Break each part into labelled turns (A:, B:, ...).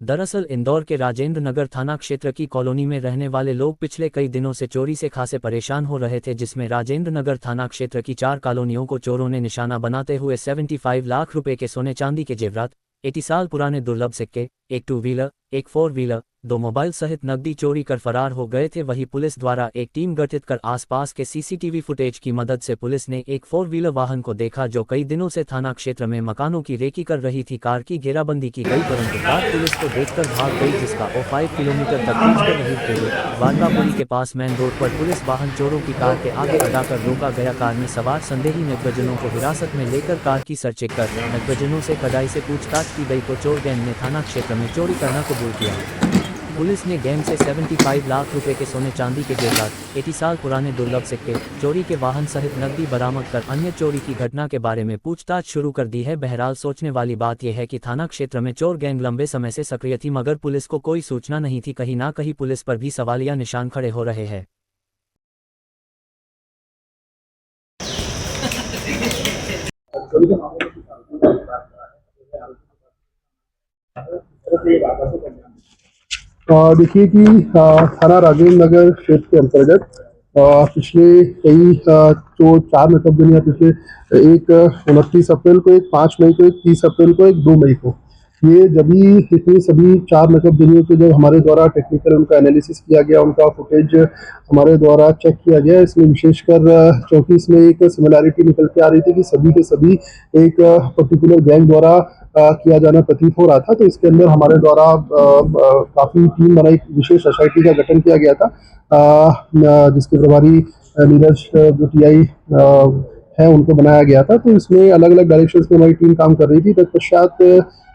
A: दरअसल इंदौर के राजेंद्र नगर थाना क्षेत्र की कॉलोनी में रहने वाले लोग पिछले कई दिनों से चोरी से खासे परेशान हो रहे थे, जिसमें राजेंद्र नगर थाना क्षेत्र की 4 कॉलोनियों को चोरों ने निशाना बनाते हुए 75 लाख रुपए के सोने चांदी के जेवरात, 80 साल पुराने दुर्लभ सिक्के, एक 2 व्हीलर, एक 4 व्हीलर, 2 मोबाइल सहित नकदी चोरी कर फरार हो गए थे। वहीं पुलिस द्वारा एक टीम गठित कर आसपास के सीसीटीवी फुटेज की मदद से पुलिस ने एक 4 व्हीलर वाहन को देखा जो कई दिनों से थाना क्षेत्र में मकानों की रेकी कर रही थी। कार की घेराबंदी की गई परंतु कार पुलिस को देखकर भाग गई, जिसका 5 किलोमीटर तक खींचकर रही थे। वारकापुरी के पास मेन रोड पर पुलिस वाहन चोरों की कार के आगे अड़ाकर रोका गया। कार में सवार संदेही नगरजनों को हिरासत में लेकर कार की सर्चिंग कर नगरजनों से कड़ाई से पूछताछ की गई तो चोर गैंग ने थाना क्षेत्र में चोरी करना कबूल किया। पुलिस ने गैंग से 75 लाख रुपए के सोने चांदी के जेवरात, 80 साल पुराने दुर्लभ सिक्के, चोरी के वाहन सहित नकदी बरामद कर अन्य चोरी की घटना के बारे में पूछताछ शुरू कर दी है। बहरहाल सोचने वाली बात यह है कि थाना क्षेत्र में चोर गैंग लंबे समय से सक्रिय थी, मगर पुलिस को कोई सूचना नहीं थी। कहीं ना कहीं पुलिस पर भी सवालिया निशान खड़े हो रहे हैं।
B: देखिए कि थाना राजेंद्र नगर क्षेत्र के अंतर्गत पिछले कई जो 4 नकबगनियाँ पिछले एक 29 अप्रैल को, एक 5 मई को, एक 30 अप्रैल को, एक 2 मई को, ये इतनी सभी 4 नकबगनियों के जब हमारे द्वारा टेक्निकल उनका एनालिसिस किया गया, उनका फुटेज हमारे द्वारा चेक किया गया। इसमें विशेषकर क्योंकि इसमें एक सिमिलैरिटी निकल के आ रही थी कि सभी के सभी एक पर्टिकुलर गैंग द्वारा किया जाना प्रतीत हो रहा था, तो इसके अंदर हमारे द्वारा काफ़ी टीम बनाई, विशेष एसआईटी का गठन किया गया था, जिसके प्रभारी नीरज जो टीआई है उनको बनाया गया था। तो इसमें अलग अलग डायरेक्शंस में हमारी टीम काम कर रही थी। तत्पश्चात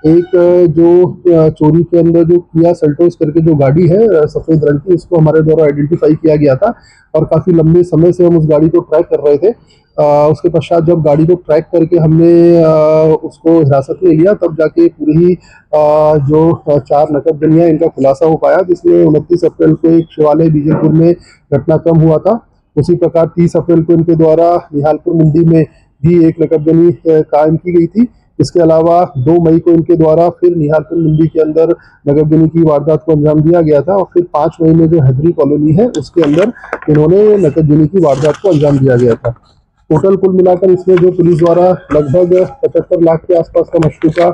B: एक जो चोरी के अंदर जो किया सेल्टोस करके जो गाड़ी है सफ़ेद रंग की, इसको हमारे द्वारा आइडेंटिफाई किया गया था और काफ़ी लंबे समय से हम उस गाड़ी को ट्रैक कर रहे थे। उसके पश्चात जब गाड़ी को ट्रैक करके हमने उसको हिरासत में लिया, तब जाके पूरी जो 4 नकबगनियाँ इनका खुलासा हो पाया, जिसमें 29 अप्रैल को एक शिवालय बीजेपुर में घटनाक्रम हुआ था। उसी प्रकार 30 अप्रैल को इनके द्वारा निहालपुर मंडी में भी एक नकबगनी कायम की गई थी। इसके अलावा 2 मई को इनके द्वारा फिर निहालपुर मंडी के अंदर नकबगनी की वारदात को अंजाम दिया गया था और फिर 5 मई में जो हैदरी कॉलोनी है उसके अंदर इन्होंने नकबगनी की वारदात को अंजाम दिया गया था। टोटल कुल मिलाकर इसमें जो पुलिस द्वारा लगभग 75 लाख के आसपास का मशरूका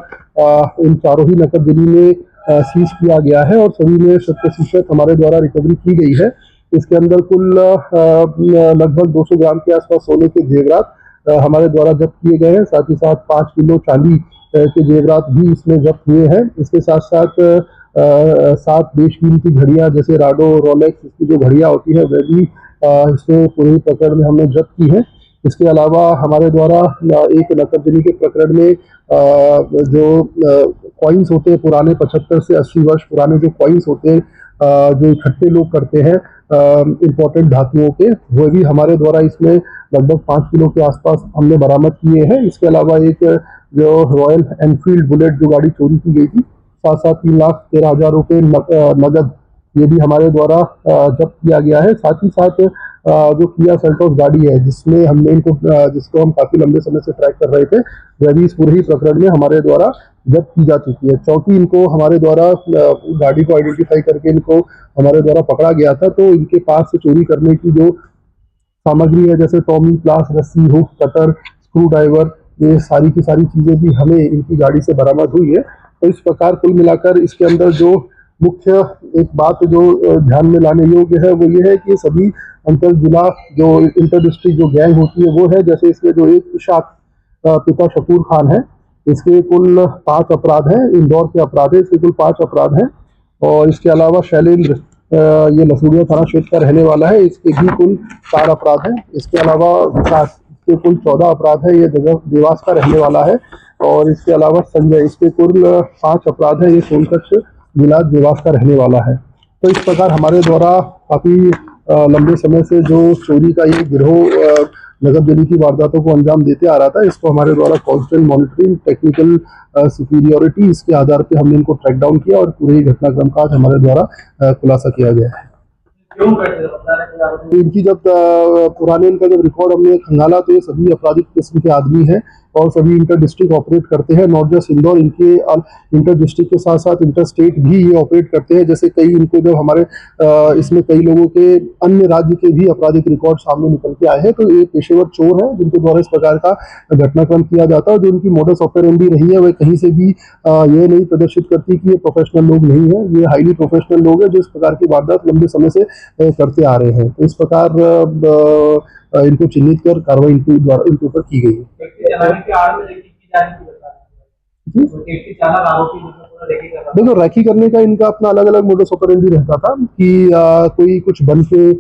B: इन चारों ही नकबगनी में सीज किया गया है और सभी में 100% हमारे द्वारा रिकवरी की गई है। इसके अंदर कुल लगभग 200 ग्राम के आसपास सोने के जेवरात हमारे द्वारा जब्त किए गए हैं। साथ ही साथ 5 किलो चांदी के जेवरात भी इसमें जब्त हुए हैं। इसके साथ साथ 7 बेशकीमती घड़ियां जैसे राडो, रोलेक्स की जो घड़ियां होती है वह भी इसमें पूरी पकड़ में हमने जब्त की है। इसके अलावा हमारे द्वारा एक नकबगनी के प्रकरण में जो कॉइन्स होते हैं पुराने 75 से 80 वर्ष पुराने जो कॉइन्स होते हैं जो इकट्ठे लोग करते हैं इम्पोर्टेंट धातुओं के, वो भी हमारे द्वारा इसमें लगभग 5 किलो के आसपास हमने बरामद किए हैं। इसके अलावा एक जो रॉयल एनफील्ड बुलेट जो गाड़ी चोरी की गई थी, साथ साथ 3,13,000 रुपये नगद, ये भी हमारे द्वारा जब्त किया गया है। साथ ही साथ जो किया सेल्टोस गाड़ी है जिसमें हमने जिसको हम काफी लंबे समय से ट्रैक कर रहे थे, वह भी इस पूरे ही प्रकरण में हमारे द्वारा जब्त की जा चुकी है। चौंकी इनको हमारे द्वारा गाड़ी को आइडेंटिफाई करके इनको हमारे द्वारा पकड़ा गया था, तो इनके पास से चोरी करने की जो सामग्री है जैसे टॉमी, प्लास, रस्सी, हुक, कटर, स्क्रू ड्राइवर, ये सारी की सारी चीजें भी हमें इनकी गाड़ी से बरामद हुई है। तो इस प्रकार कुल मिलाकर इसके अंदर जो मुख्य एक बात जो ध्यान में लाने योग्य है वो ये है कि सभी अंतर जिला जो इंटर डिस्ट्रिक्ट जो गैंग होती है वो है। जैसे इसमें जो एक इशाक पिता शकूर खान है, इसके कुल 5 अपराध हैं, इंदौर के अपराध है, इसके कुल 5 अपराध हैं। और इसके अलावा शैलेंद्र ये लसूड़िया थाना क्षेत्र का रहने वाला है, इसके भी कुल 4 अपराध हैं। इसके अलावा विकास, इसके कुल 14 अपराध है, ये देवास का रहने वाला है। और इसके अलावा संजय, इसके कुल 5 अपराध है, ये सोनकच्छ जिला देवास का रहने वाला है। तो इस प्रकार हमारे द्वारा काफी लंबे समय से जो चोरी का ये गिरोह नकबगनी की वारदातों को अंजाम देते आ रहा था, इसको हमारे द्वारा कांस्टेंट मॉनिटरिंग, टेक्निकल सुपीरियोरिटी, इसके आधार पे हमने इनको ट्रैक डाउन किया और पूरे ही घटनाक्रम का हमारे द्वारा खुलासा किया गया है। इनकी जब पुराने इनका जब रिकॉर्ड हमने खंगाला तो ये सभी आपराधिक किस्म के आदमी हैं। और सभी इंटर डिस्ट्रिक्ट ऑपरेट करते हैं। नॉट जस्ट इंदौर, इनके इंटर डिस्ट्रिक्ट के साथ साथ इंटर स्टेट भी ये ऑपरेट करते हैं। जैसे कई इनको जब हमारे इसमें कई लोगों के अन्य राज्य के भी आपराधिक रिकॉर्ड सामने निकल के आए हैं, तो ये पेशेवर चोर हैं जिनके द्वारा इस प्रकार का घटनाक्रम किया जाता है। जो उनकी मोडस ऑपरेंडी रही है वह कहीं से भी ये नहीं प्रदर्शित करती कि ये प्रोफेशनल लोग नहीं है। ये हाईली प्रोफेशनल लोग हैं जो इस प्रकार की वारदात लंबे समय से करते आ रहे हैं। तो इस प्रकार इनको चिन्हित कर कार्रवाई इनके ऊपर की गई है। देखो, रैकी करने का इनका अपना अलग अलग मोडस ऑपरेंडी रहता था कि कोई कुछ बन के